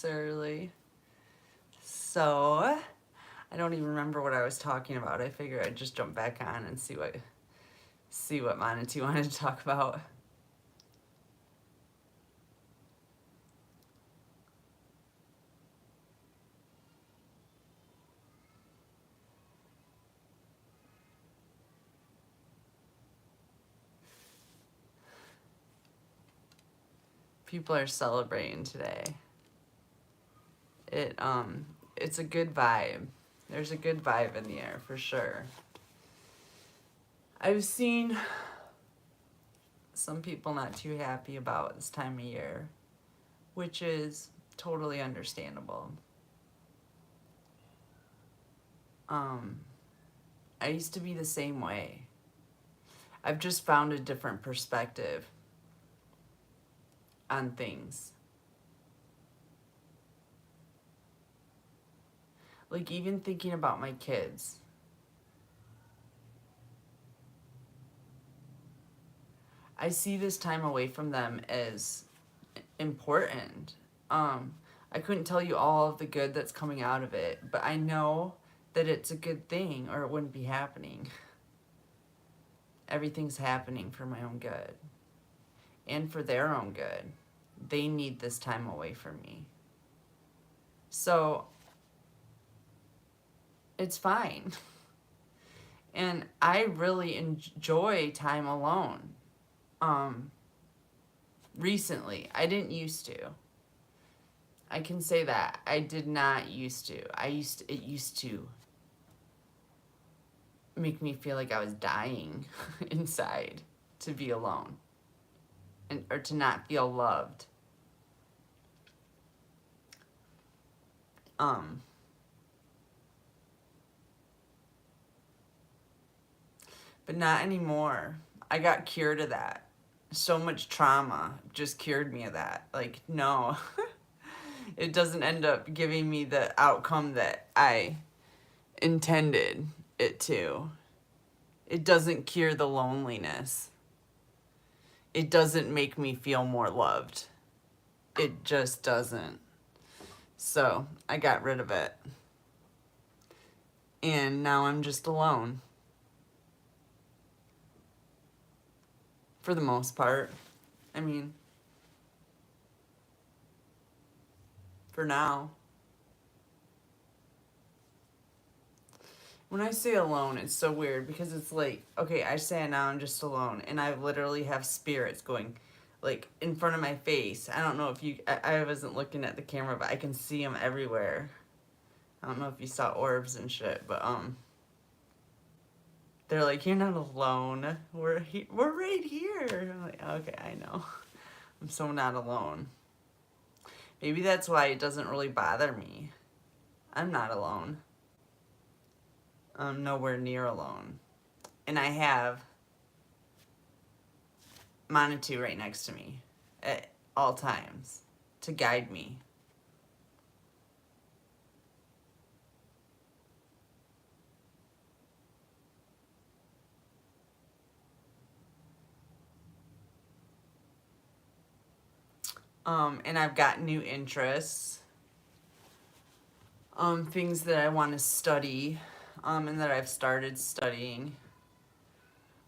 early. So, I don't even remember what I was talking about. I figured I'd just jump back on and see what Monty wanted to talk about. People are celebrating today. It's a good vibe. There's a good vibe in the air for sure. I've seen some people not too happy about this time of year, which is totally understandable. I used to be the same way. I've just found a different perspective on things. Like, even thinking about my kids. I see this time away from them as important. I couldn't tell you all of the good that's coming out of it, but I know that it's a good thing or it wouldn't be happening. Everything's happening for my own good and for their own good. They need this time away from me. So, it's fine. And I really enjoy time alone. Recently, I didn't used to. I can say that. I did not used to. It used to make me feel like I was dying inside to be alone or to not feel loved. But not anymore. I got cured of that. So much trauma just cured me of that. Like, no. It doesn't end up giving me the outcome that I intended it to. It doesn't cure the loneliness. It doesn't make me feel more loved. It just doesn't. So I got rid of it. And now I'm just alone. For the most part. I mean, for now. When I say alone, it's so weird because it's like, okay, I say now I'm just alone, and I literally have spirits going, like, in front of my face. I don't know if you, I wasn't looking at the camera, but I can see them everywhere. I don't know if you saw orbs and shit, but, they're like, you're not alone. We're right here. I'm like, okay, I know. I'm so not alone. Maybe that's why it doesn't really bother me. I'm not alone. I'm nowhere near alone. And I have Manitou right next to me at all times to guide me. And I've got new interests, things that I want to study, and that I've started studying.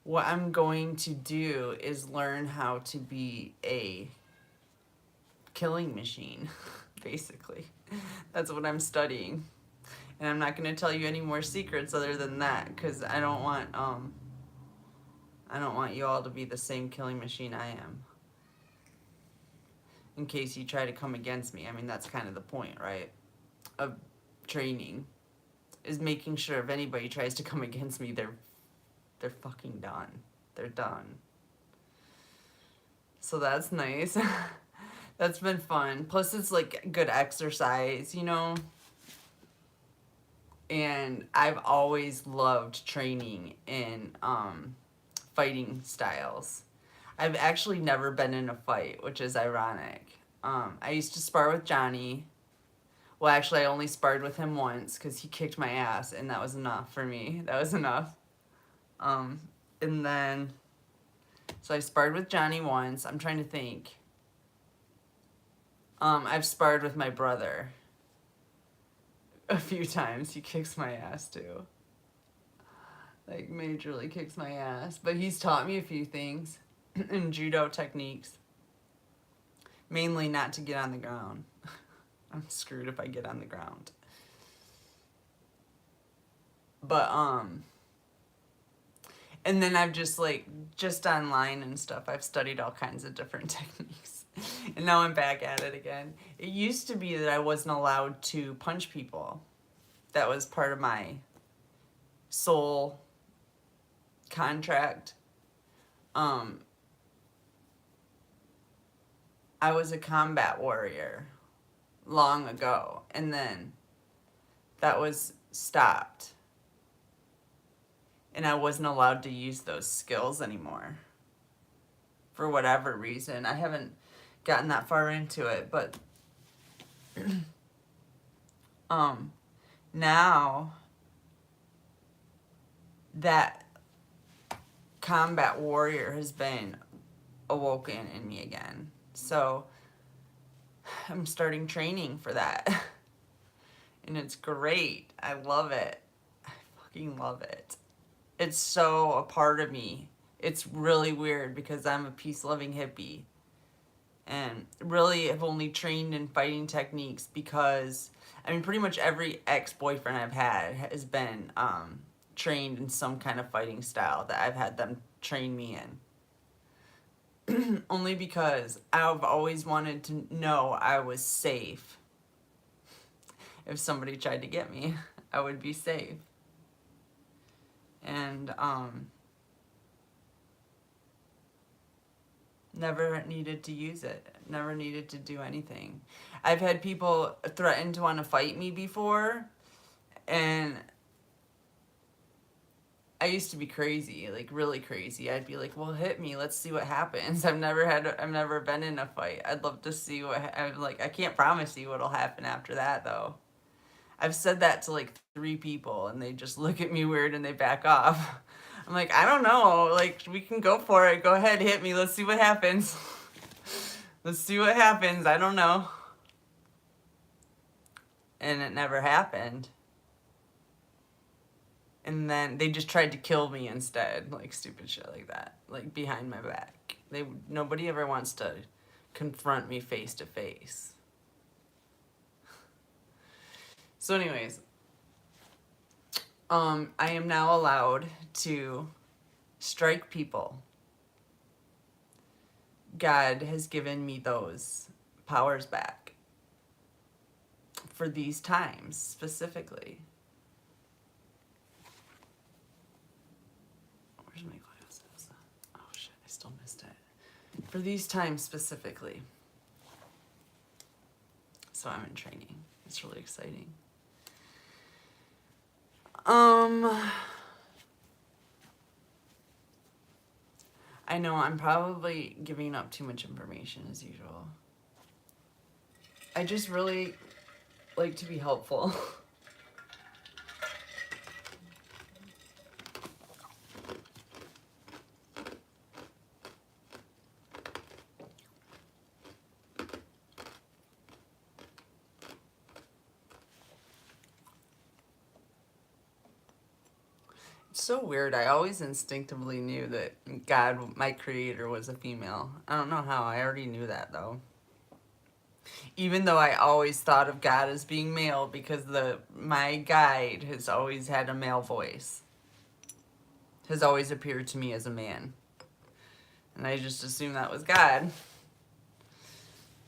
What I'm going to do is learn how to be a killing machine, basically. That's what I'm studying. And I'm not going to tell you any more secrets other than that, because I don't want you all to be the same killing machine I am. In case you try to come against me. I mean, that's kind of the point, right? Of training. Is making sure if anybody tries to come against me, they're fucking done. They're done. So that's nice. That's been fun. Plus it's like good exercise, you know? And I've always loved training in fighting styles. I've actually never been in a fight, which is ironic. I used to spar with Johnny. Well, actually, I only sparred with him once because he kicked my ass, and that was enough for me. That was enough. And then, so I sparred with Johnny once. I'm trying to think. I've sparred with my brother a few times. He kicks my ass too. Like, majorly kicks my ass. But he's taught me a few things in judo techniques. Mainly not to get on the ground. I'm screwed if I get on the ground. But, and then I've just, like, just online and stuff, I've studied all kinds of different techniques. And now I'm back at it again. It used to be that I wasn't allowed to punch people. That was part of my soul contract. I was a combat warrior long ago, and then that was stopped. And I wasn't allowed to use those skills anymore. For whatever reason. I haven't gotten that far into it, but now that combat warrior has been awoken in me again. So I'm starting training for that. And it's great. I love it. I fucking love it. It's so a part of me. It's really weird because I'm a peace-loving hippie. And really have only trained in fighting techniques because, I mean, pretty much every ex-boyfriend I've had has been trained in some kind of fighting style that I've had them train me in. Only because I've always wanted to know I was safe. If somebody tried to get me, I would be safe. And never needed to use it. Never needed to do anything. I've had people threaten to want to fight me before, and I used to be crazy, like really crazy. I'd be like, "Well, hit me. Let's see what happens." I've never been in a fight. I'd love to see what. I'm like, I can't promise you what'll happen after that, though. I've said that to like 3 people, and they just look at me weird and they back off. I'm like, I don't know. Like, we can go for it. Go ahead, hit me. Let's see what happens. Let's see what happens. I don't know. And it never happened. And then they just tried to kill me instead. Like, stupid shit like that. Like, behind my back. Nobody ever wants to confront me face to face. So anyways, I am now allowed to strike people. God has given me those powers back for these times specifically. Where's my glasses? Oh shit, I still missed it. For these times specifically. So I'm in training. It's really exciting. I know I'm probably giving up too much information as usual. I just really like to be helpful. It's so weird. I always instinctively knew that God, my creator, was a female. I don't know how. I already knew that, though. Even though I always thought of God as being male because my guide has always had a male voice. Has always appeared to me as a man. And I just assumed that was God.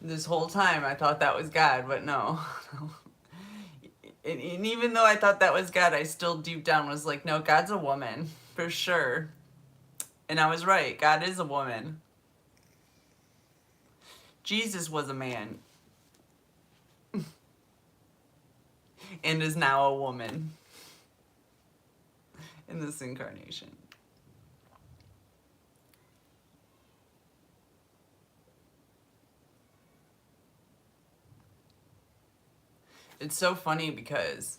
This whole time I thought that was God, but no. And even though I thought that was God, I still deep down was like, no, God's a woman, for sure. And I was right. God is a woman. Jesus was a man. And is now a woman. In this incarnation. It's so funny because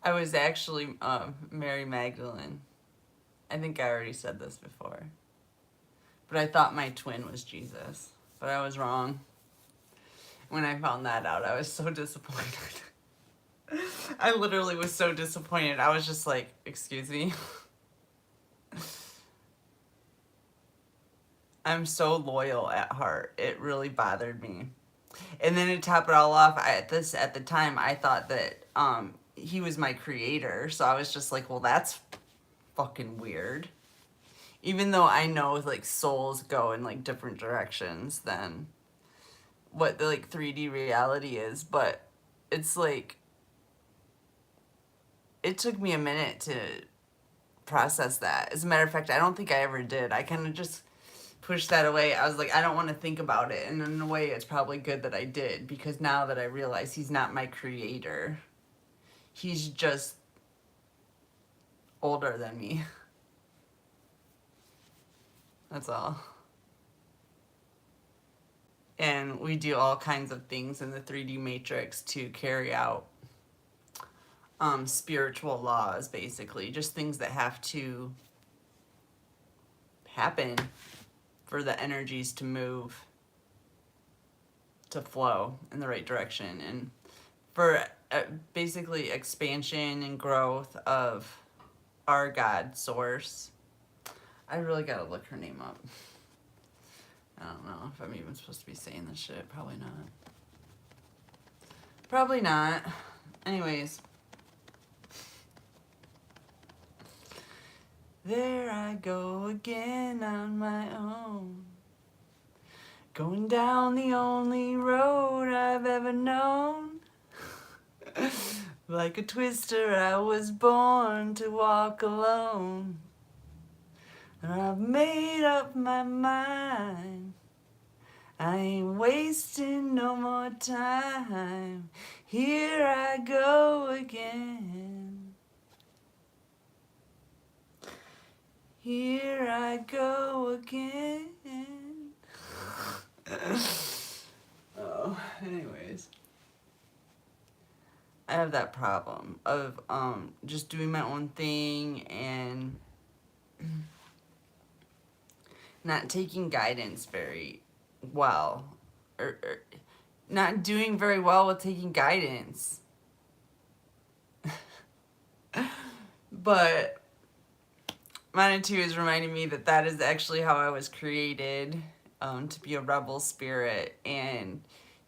I was actually Mary Magdalene. I think I already said this before. But I thought my twin was Jesus. But I was wrong. When I found that out, I was so disappointed. I literally was so disappointed. I was just like, excuse me? I'm so loyal at heart. It really bothered me. And then to top it all off, at the time I thought that he was my creator. So I was just like, well, that's fucking weird. Even though I know like souls go in like different directions than what the like 3D reality is, but it's like it took me a minute to process that. As a matter of fact, I don't think I ever did. I kind of just pushed that away. I was like, I don't want to think about it. And in a way, it's probably good that I did, because now that I realize he's not my creator, he's just older than me. That's all. And we do all kinds of things in the 3D matrix to carry out spiritual laws, basically. Just things that have to happen for the energies to move, to flow in the right direction, and for basically expansion and growth of our God source. I really gotta look her name up. I don't know if I'm even supposed to be saying this shit. Probably not. Probably not. Anyways. There I go again on my own. Going down the only road I've ever known. Like a twister, I was born to walk alone. And I've made up my mind. I ain't wasting no more time. Here I go again. Here I go again. Oh, anyways. I have that problem of just doing my own thing and not taking guidance very well, or not doing very well with taking guidance. But Manitou is reminding me that that is actually how I was created, to be a rebel spirit and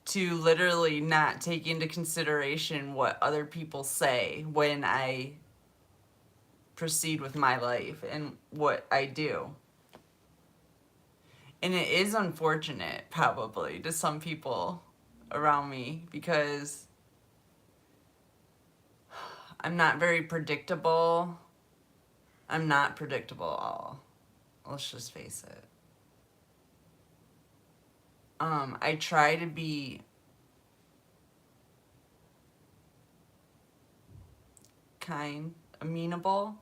to literally not take into consideration what other people say when I proceed with my life and what I do. And it is unfortunate, probably, to some people around me, because I'm not very predictable. I'm not predictable at all. Let's just face it. I try to be kind, amenable,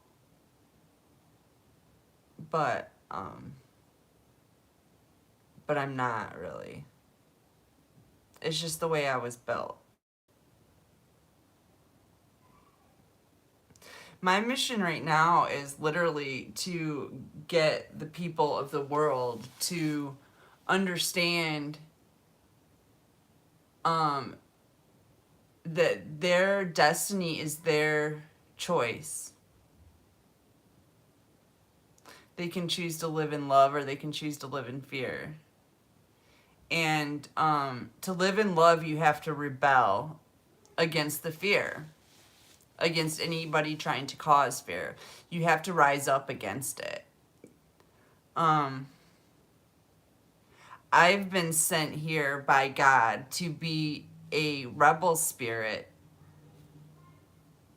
but I'm not really. It's just the way I was built. My mission right now is literally to get the people of the world to understand that their destiny is their choice. They can choose to live in love or they can choose to live in fear. And to live in love, you have to rebel against the fear, against anybody trying to cause fear. You have to rise up against it. I've been sent here by God to be a rebel spirit,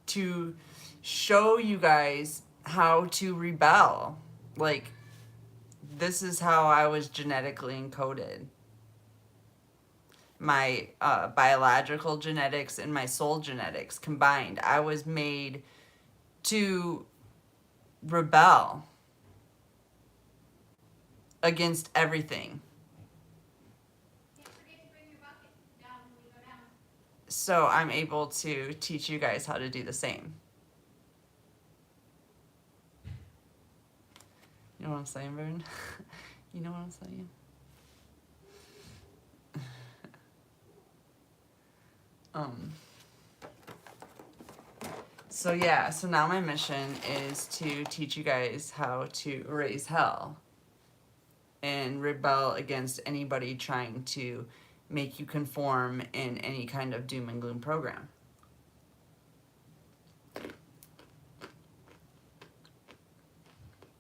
to show you guys how to rebel. Like, this is how I was genetically encoded. My biological genetics and my soul genetics combined. I was made to rebel against everything. So I'm able to teach you guys how to do the same. You know what I'm saying, Vern? You know what I'm saying? So yeah, so now my mission is to teach you guys how to raise hell and rebel against anybody trying to make you conform in any kind of doom and gloom program.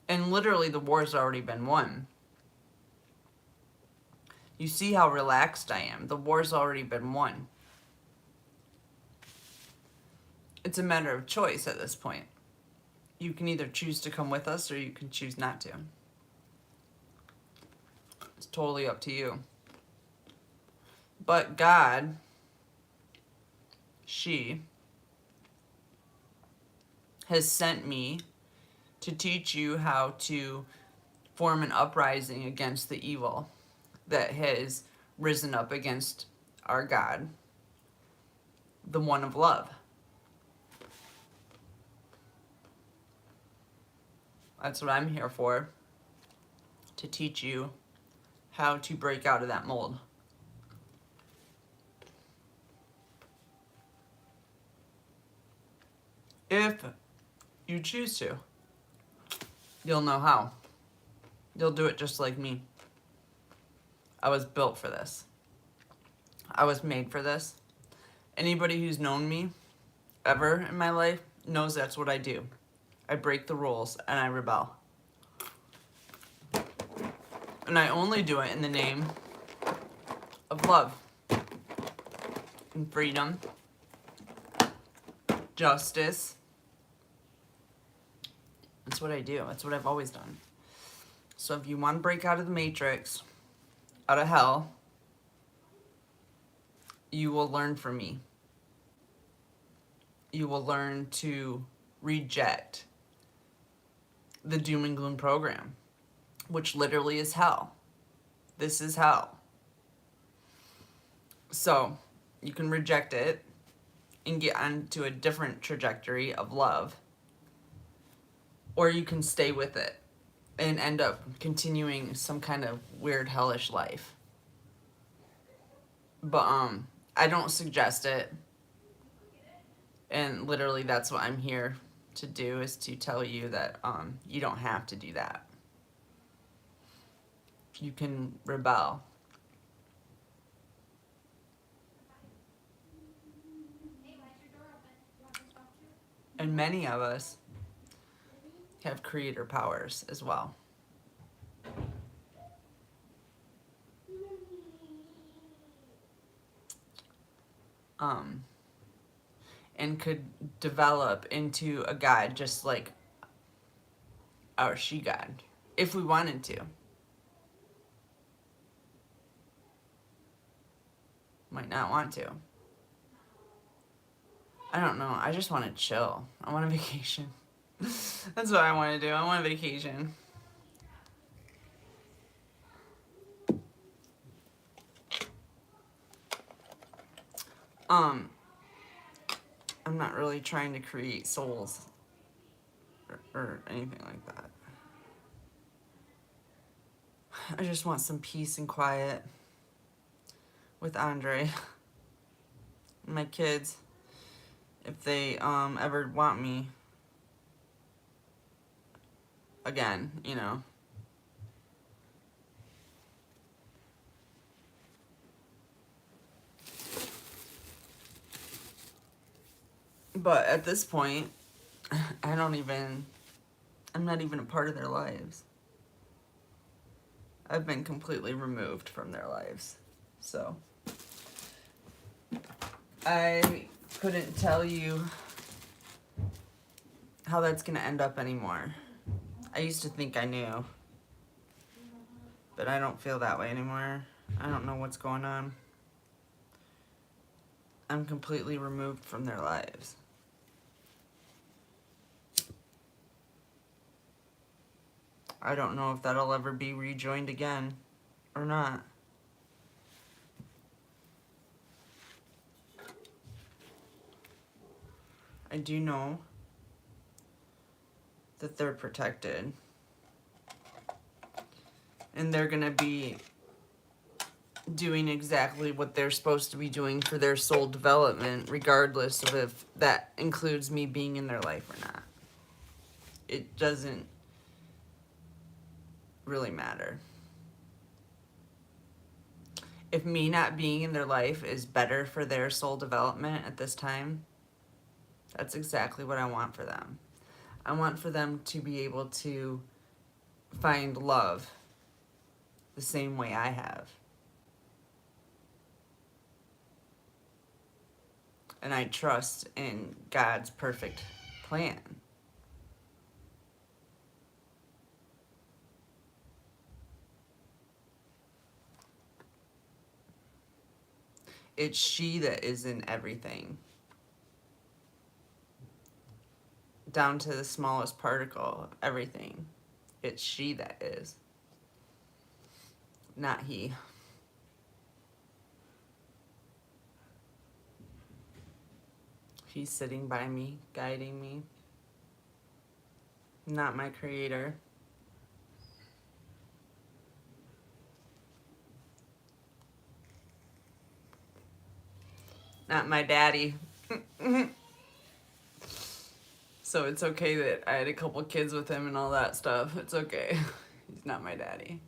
And literally the war's already been won. You see how relaxed I am. The war's already been won. It's a matter of choice at this point. You can either choose to come with us or you can choose not to. It's totally up to you. But God, she, has sent me to teach you how to form an uprising against the evil that has risen up against our God, the one of love. That's what I'm here for, to teach you how to break out of that mold. If you choose to, you'll know how. You'll do it just like me. I was built for this. I was made for this. Anybody who's known me ever in my life knows that's what I do. I break the rules and I rebel. And I only do it in the name of love and freedom, justice. That's what I do. That's what I've always done. So if you want to break out of the matrix, out of hell, you will learn from me. You will learn to reject the doom and gloom program, which literally is hell. This is hell. So you can reject it and get onto a different trajectory of love, or you can stay with it and end up continuing some kind of weird hellish life. But I don't suggest it. And literally that's what I'm here to do, is to tell you that you don't have to do that. You can rebel. And many of us have creator powers as well. And could develop into a god just like our she-god, if we wanted to. Might not want to. I don't know. I just want to chill. I want a vacation. That's what I want to do. I want a vacation. I'm not really trying to create souls or anything like that. I just want some peace and quiet with Andre and my kids, if they ever want me again, you know. But at this point, I'm not even a part of their lives. I've been completely removed from their lives. So I couldn't tell you how that's gonna end up anymore. I used to think I knew, but I don't feel that way anymore. I don't know what's going on. I'm completely removed from their lives. I don't know if that'll ever be rejoined again or not. I do know that they're protected. And they're going to be doing exactly what they're supposed to be doing for their soul development, regardless of if that includes me being in their life or not. It doesn't really matter. If me not being in their life is better for their soul development at this time, that's exactly what I want for them. I want for them to be able to find love the same way I have. And I trust in God's perfect plan. It's she that is in everything, down to the smallest particle of everything. It's she that is, not he. He's sitting by me, guiding me, not my creator. Not my daddy. So it's okay that I had a couple kids with him and all that stuff. It's okay. He's not my daddy.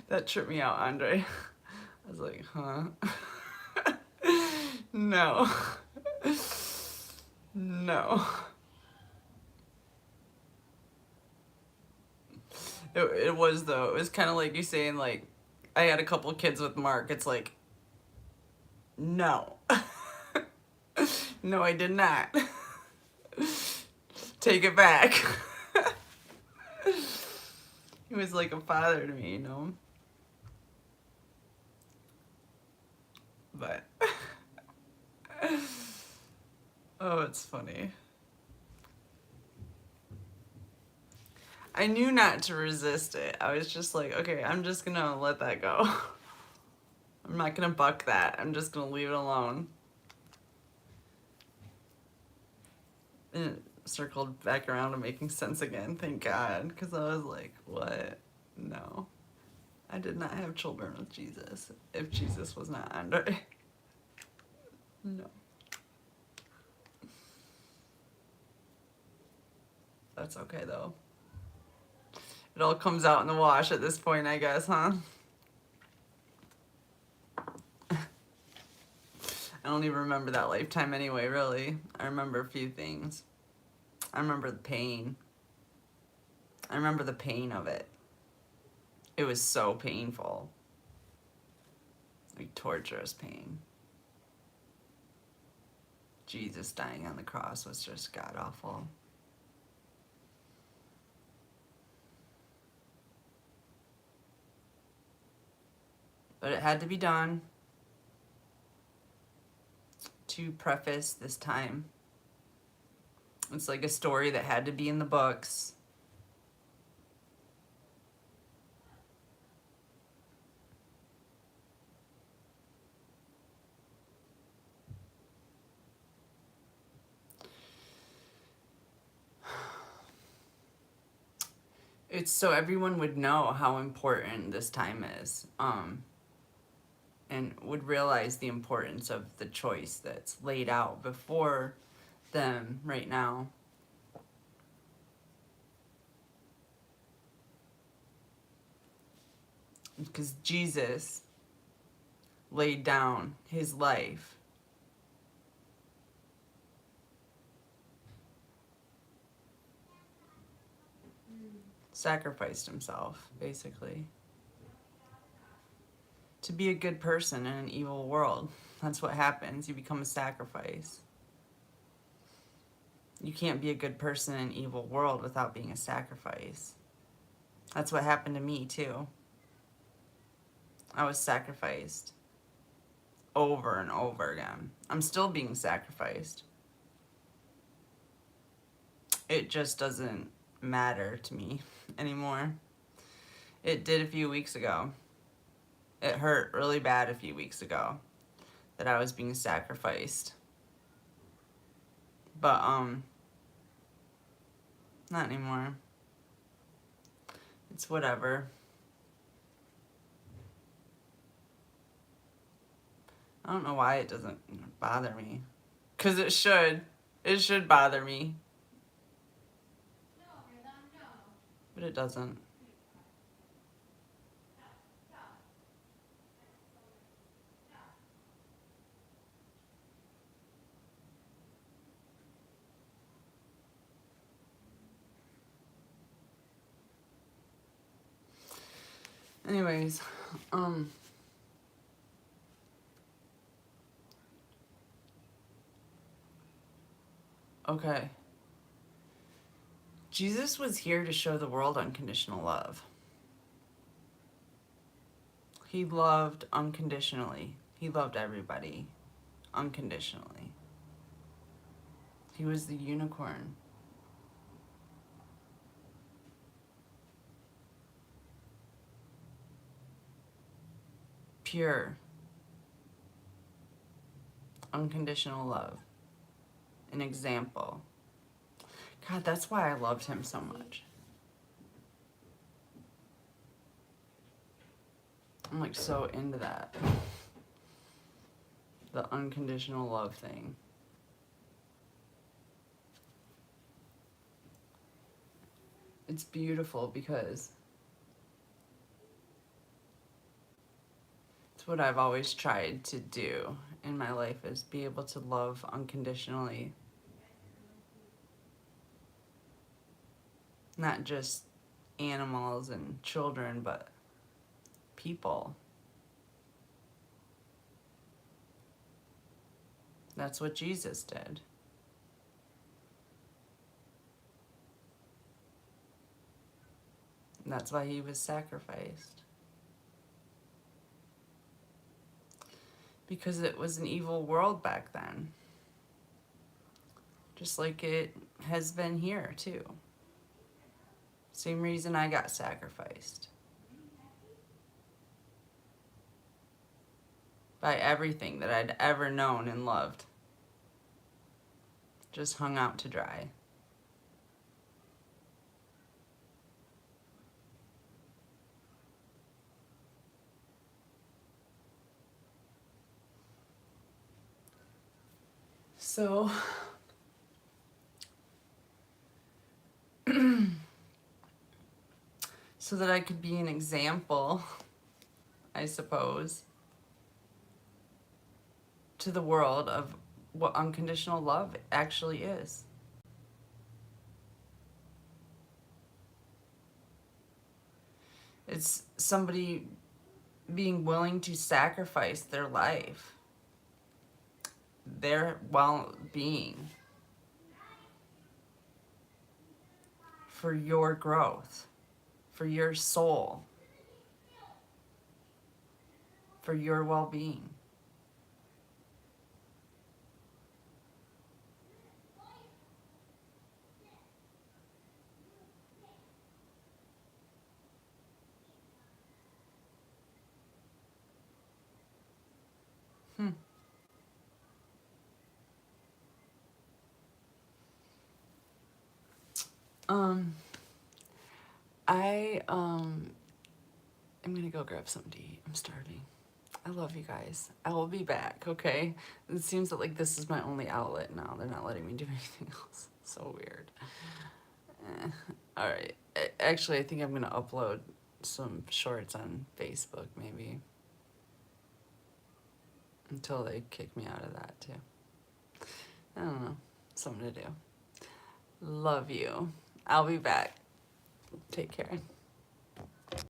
That tripped me out, Andre. I was like, huh? No. No. It was, though. It was kind of like you saying, like, I had a couple kids with Mark. It's like, no. No, I did not. Take it back. He was like a father to me, you know? But, oh, it's funny. I knew not to resist it. I was just like, okay, I'm just gonna let that go. I'm not gonna buck that. I'm just gonna leave it alone. And it circled back around to making sense again, thank God. Because I was like, what? No. I did not have children with Jesus if Jesus was not Andre. No. That's okay, though. It all comes out in the wash at this point, I guess, huh? I don't even remember that lifetime anyway, really. I remember a few things. I remember the pain. I remember the pain of it. It was so painful. Like torturous pain. Jesus dying on the cross was just god-awful. But it had to be done to preface this time. It's like a story that had to be in the books. It's so everyone would know how important this time is, and would realize the importance of the choice that's laid out before them right now. Because Jesus laid down his life sacrificed himself, basically, to be a good person in an evil world. That's what happens. You become a sacrifice. You can't be a good person in an evil world without being a sacrifice. That's what happened to me, too. I was sacrificed over and over again. I'm still being sacrificed. It just doesn't matter to me anymore. It did a few weeks ago. It hurt really bad a few weeks ago that I was being sacrificed. But, not anymore. It's whatever. I don't know why it doesn't bother me. Because it should. It should bother me. But it doesn't. Anyways, okay. Jesus was here to show the world unconditional love. He loved unconditionally. He loved everybody unconditionally. He was the unicorn. Pure, unconditional love. An example. God, that's why I loved him so much. I'm like so into that. The unconditional love thing. It's beautiful because it's what I've always tried to do in my life, is be able to love unconditionally. Not just animals and children, but people. That's what Jesus did. And that's why he was sacrificed. Because it was an evil world back then. Just like it has been here too. Same reason I got sacrificed. By everything that I'd ever known and loved. Just hung out to dry. So, so that I could be an example, I suppose, to the world of what unconditional love actually is. It's somebody being willing to sacrifice their life, their well-being, for your growth, for your soul, for your well-being. I'm gonna go grab something to eat. I'm starving. I love you guys. I will be back, okay? It seems that like this is my only outlet now. They're not letting me do anything else. So weird. All right. Actually, I think I'm gonna upload some shorts on Facebook maybe. Until they kick me out of that too. I don't know. Something to do. Love you. I'll be back. Take care.